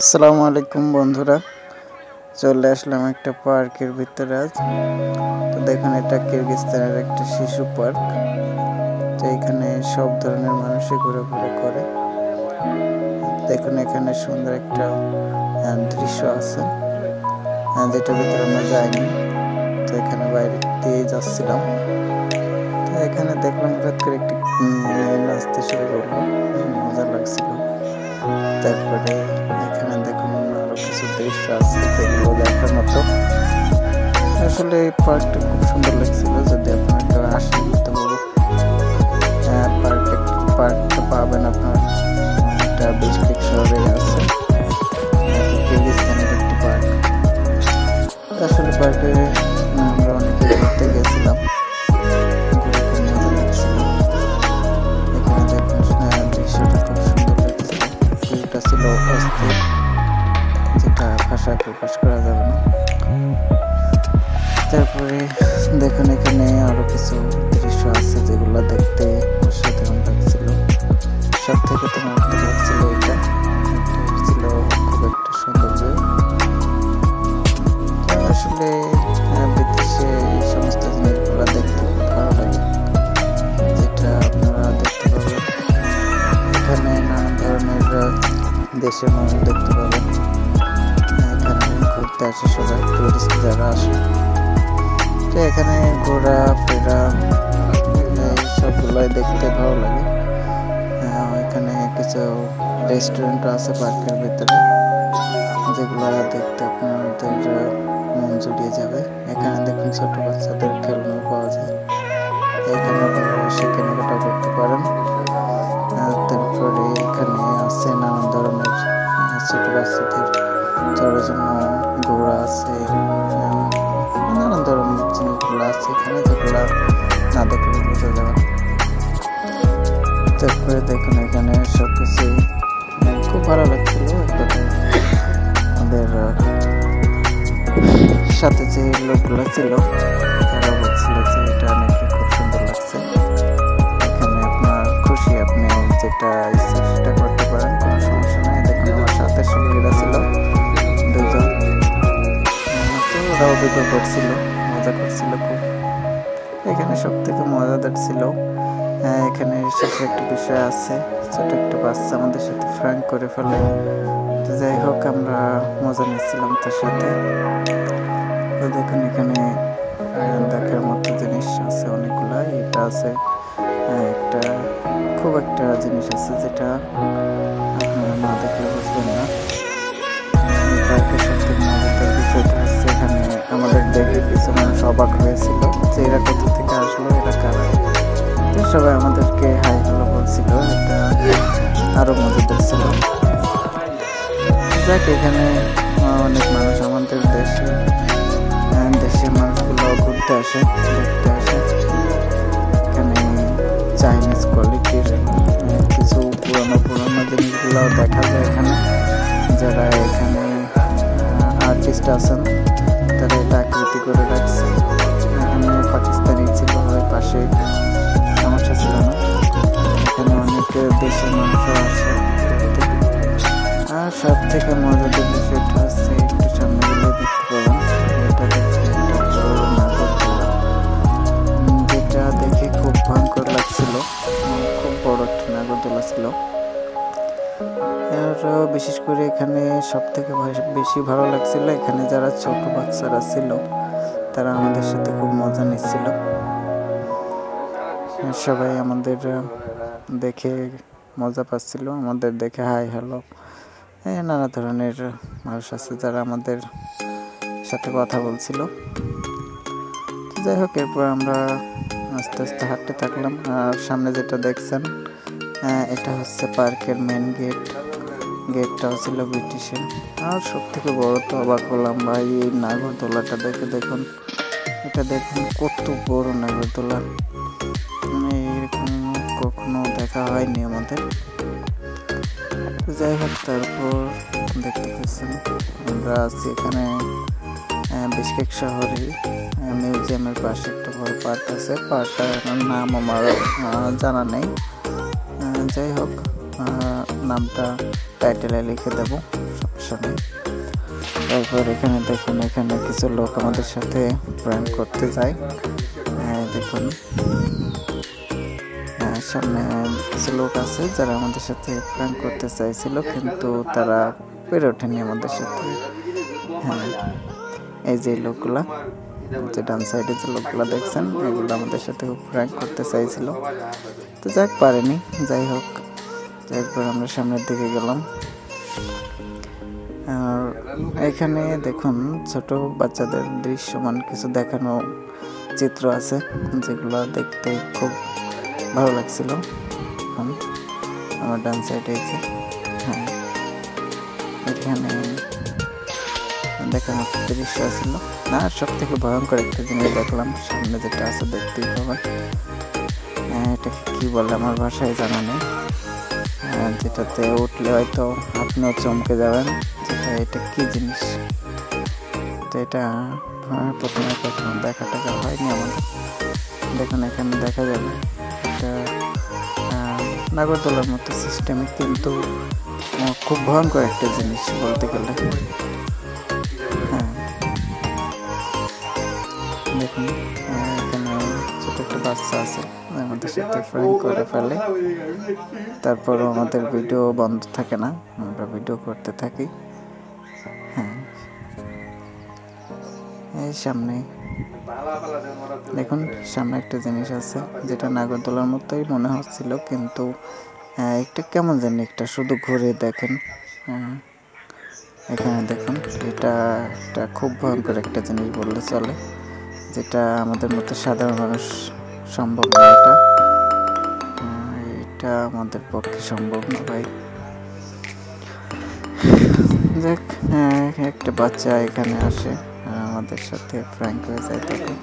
আসসালামু আলাইকুম বন্ধুরা, চলে আসলাম একটা পার্কের ভিতরে। আজ তো দেখুন, এটা কিরগিজস্তানের একটা শিশু পার্ক। তো এখানে সব ধরনের মানুষই ঘোরাঘুরি করে। দেখুন, এখানে সুন্দর একটা দৃশ্য আছে, যেটার ভিতরে আমরা যাইনি। তো এখানে বাইরে দিয়ে যাচ্ছিলাম, তো এখানে দেখলাম হঠাৎ করে একটি মেয়ে নাচতে শুরু করলো, মজা লাগছিল। তারপরে এখানে দেখুন আরো কিছু দৃশ্য আছে যেগুলো দেখার মতো। আসলে এই পার্কটা খুব সুন্দর লাগছিল। যদি আপনারা কেউ আসেন তো পার্কটা পাবেন আপনার, এটা বিশকেক শহরে আছে, কিরগিজস্তানের একটি পার্ক। আসলে পার্কে আমরা অনেকে ঘুরতে গেছিলাম, ছিল অস্থির, যেটা ভাষায় প্রকাশ করা যাবে না। তারপরে দেখুন, এখানে আরো কিছু দৃশ্য আছে যেগুলো দেখতে অসাধারণ লাগছিল। সব থেকে তোমার লাগছিল এটা ছিল খুব একটা সৌন্দর্য। আসলে বিদেশে এই সমস্ত জিনিসগুলো দেখতে খুব ভালো লাগে, যেটা আপনারা দেখতে পাবেন। এখানে নানা ধরনের দেশের মানুষ দেখতে পাবেন। এখানে ঘুরতে আসে সবাই, টুরিস্ট যারা আসে। তো এখানে ঘোরাফেরা সবগুলোই দেখতে ভালো লাগে। এখানে কিছু রেস্টুরেন্ট আছে পার্কের ভিতরে, যেগুলো দেখতে আপনাদের মন জুড়িয়ে যাবে। এখানে দেখুন ছোট বাচ্চাদের খেলনা পাওয়া যায়, এখানে আপনারা সে কেনাকাটা করতে পারেন। তারপরে এখানে আছে নানান ধরনের ছোট বাচ্চাদের চড়ার জন্য ঘোড়া আছে, নানান ধরনের জিনিসগুলো আছে এখানে, যেগুলো না দেখলে বোঝা যাবে না। তারপরে দেখুন, এখানে সবকিছু খুব ভালো লাগছিল। আমাদের সাথে যে লোকগুলো ছিল তারা বলছিল যে এটা নাকি খুব সুন্দর লাগছে। এখানে আপনার খুশি, আপনি যেটা ইচ্ছা সেটা করতে পারেন, কোনো সমস্যা নেই। দেখুন, আমার সাথে সঙ্গীরা ছিল দুজন, তো ওরা অভিজ্ঞ করছিল, মজা করছিল খুব। এখানে সব থেকে মজাদার ছিল, এখানে শেষে একটা বিষয় আছে, ছোট একটা বাচ্চা আমাদের সাথে ফ্র্যাঙ্ক করে ফেলে। তো যাই হোক, আমরা মজা নিচ্ছিলাম তার সাথে। তো দেখুন, এখানে দেখার মতো জিনিস আছে অনেকগুলা। এটা আছে একটা খুব একটা জিনিস আছে যেটা আপনারা না দেখলে বুঝবেন না। পার্কের সবথেকে মজাদার বিষয়টা হচ্ছে, এখানে আমাদের দেখে কিছু মানুষ অবাক হয়েছিল যে এরা কোথা থেকে আসলো, এরা কারা। তো সবাই আমাদেরকে হাই হ্যালো বলছিল, এটা আরো মজাদার ছিল। যাক, এখানে অনেক মানুষ আমাদের দেশের মানুষগুলো ঘুরতে আসে, দেখতে আসে। এখানে চাইনিজ কোয়ালিটির কিছু পুরোনো জিনিসগুলো দেখা যায় এখানে। যারা এখানে আর্টিস্ট আছেন তারা এটা আকৃতি করে রাখছে। এখানে পাকিস্তানি ছিল, ওই পাশে সমস্যা ছিল না। এখানে অনেক দেশের মানুষও আসে। আর সব থেকে মজাদার বিষয়টা হচ্ছে, একটু সামনে গেলে দেখতে পাবেন, এটা হচ্ছে একটা বড় নাগরদোলা, যেটা দেখে খুব ভয়ঙ্কর লাগছিল। খুব বড় একটা নাগরদোলা ছিল। আর বিশেষ করে এখানে সব থেকে বেশি ভালো লাগছিল, এখানে যারা ছোট বাচ্চারা ছিল তারা আমাদের সাথে খুব মজা নিচ্ছিল। সবাই আমাদের দেখে মজা পাচ্ছিল, আমাদের দেখে হাই হ্যালো। নানা ধরনের মানুষ আছে যারা আমাদের সাথে কথা বলছিল। যাই হোক, এরপর আমরা আস্তে আস্তে হাঁটতে থাকলাম। আর সামনে যেটা দেখছেন, এটা হচ্ছে পার্কের মেন গেটটাও ছিল ব্রিটিশের। আর সব থেকে বড় তো অবাক হলাম ভাই, এই নাগরদোলাটা দেখে। দেখুন, এটা দেখুন কত বড় নাগরদোলা, এরকম কখনো দেখা হয়নি আমাদের। যাই হোক, তারপর দেখতে পাচ্ছেন আমরা আছি এখানে বিশকেক শহরে মিউজিয়ামের পাশে একটা বড় পার্ক আছে। পার্কটার নাম আমার জানা নেই। যাই হোক, নামটা টাইটেলে লিখে দেবো, সমস্যা নেই। তারপর এখানে দেখুন, এখানে কিছু লোক আমাদের সাথে প্র্যাঙ্ক করতে যায়। দেখুন সামনে কিছু লোক আছে যারা আমাদের সাথে প্র্যাঙ্ক করতে চাইছিল, কিন্তু তারা পেরে ওঠেনি আমাদের সাথে। হ্যাঁ, এই যে লোকগুলা, যে ডান সাইডে যে লোকগুলা দেখছেন, এগুলো আমাদের সাথে প্র্যাঙ্ক করতে চাইছিল, তো যাক পারেনি। যাই হোক, এরপর আমরা সামনের দিকে গেলাম। আর এখানে দেখুন ছোট বাচ্চাদের দৃশ্যমান কিছু দেখানো চিত্র আছে, যেগুলো দেখতে খুব ভালো লাগছিল। আমার ডান সাইডে আছে, হ্যাঁ, এখানে দেখানোর দৃশ্য ছিল না। সব থেকে ভয়ঙ্কর একটা জিনিস দেখলাম, সামনে যেটা আছে দেখতেই পাবেন। এটাকে কি বলে আমার ভাষায় জানা নেই, যেটাতে উঠলে হয়তো আপনিও চমকে যাবেন, এটা কি জিনিস। তো এটা প্রথমে কখনো দেখা টাকা হয়নি আমাদের। দেখুন এখানে দেখা যাবে একটা নাগরদোলার মতো সিস্টেমে, কিন্তু খুব ভয়ঙ্কর একটা জিনিস বলতে গেলে। হ্যাঁ, দেখুন এখানে ছোট একটা বাচ্চা আছে, আমাদের সাথে প্র্যাঙ্ক করে ফেলে। তারপরও আমাদের ভিডিও বন্ধ থাকে না, আমরা ভিডিও করতে থাকি। হ্যাঁ, এই সামনে দেখুন, সামনে একটা জিনিস আছে যেটা নাগরদোলার মতোই মনে হচ্ছিল, কিন্তু একটা কেমন জানি একটা, শুধু ঘুরে দেখেন। এখানে দেখুন, এটা একটা খুব ভয়ঙ্কর একটা জিনিস বললে চলে, যেটা আমাদের মতো সাধারণ মানুষ সম্ভব না। এটা আমাদের পক্ষে সম্ভব না ভাই। দেখ, একটা বাচ্চা এখানে আসে আর আমাদের সাথে প্র্যাঙ্ক হয়ে যায়, তখন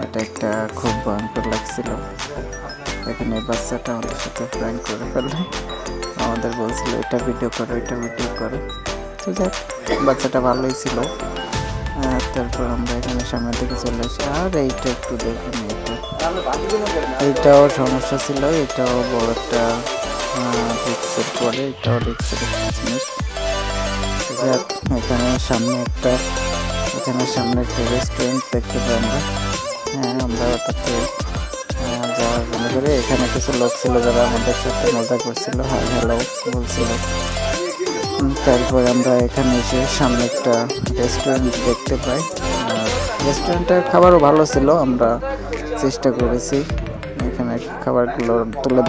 এটা একটা খুব ভয়ঙ্কর লাগছিল। এখানে বাচ্চাটা আমাদের সাথে প্র্যাঙ্ক করে ফেলে, আমাদের বলছিল এটা ভিডিও করো, এটা ভিডিও করো। তো যাক, বাচ্চাটা ভালোই ছিল। তারপর আমরা এখানে সামনের দিকে চলে আসি। আর এইটা একটু দেখুন, এইটাও সমস্যা ছিল, এটাও বড় একটা রিক্সের পরে, এটাও রিক্সের একটা জিনিস। যাক, এখানে সামনে একটা রেস্টুরেন্ট দেখতে পাই আমরা। হ্যাঁ, আমরা ওটাতে যাওয়ার মনে করে, এখানে কিছু লোক ছিল যারা আমাদের সাথে মজা করছিল, হাই হ্যালো বলছিল। তারপর আমরা এখানে এসে সামনে একটা রেস্টুরেন্ট দেখতে পাই। রেস্টুরেন্টের খাবারও ভালো ছিল, আমরা চেষ্টা করেছি এখানে খাবারগুলো তুলে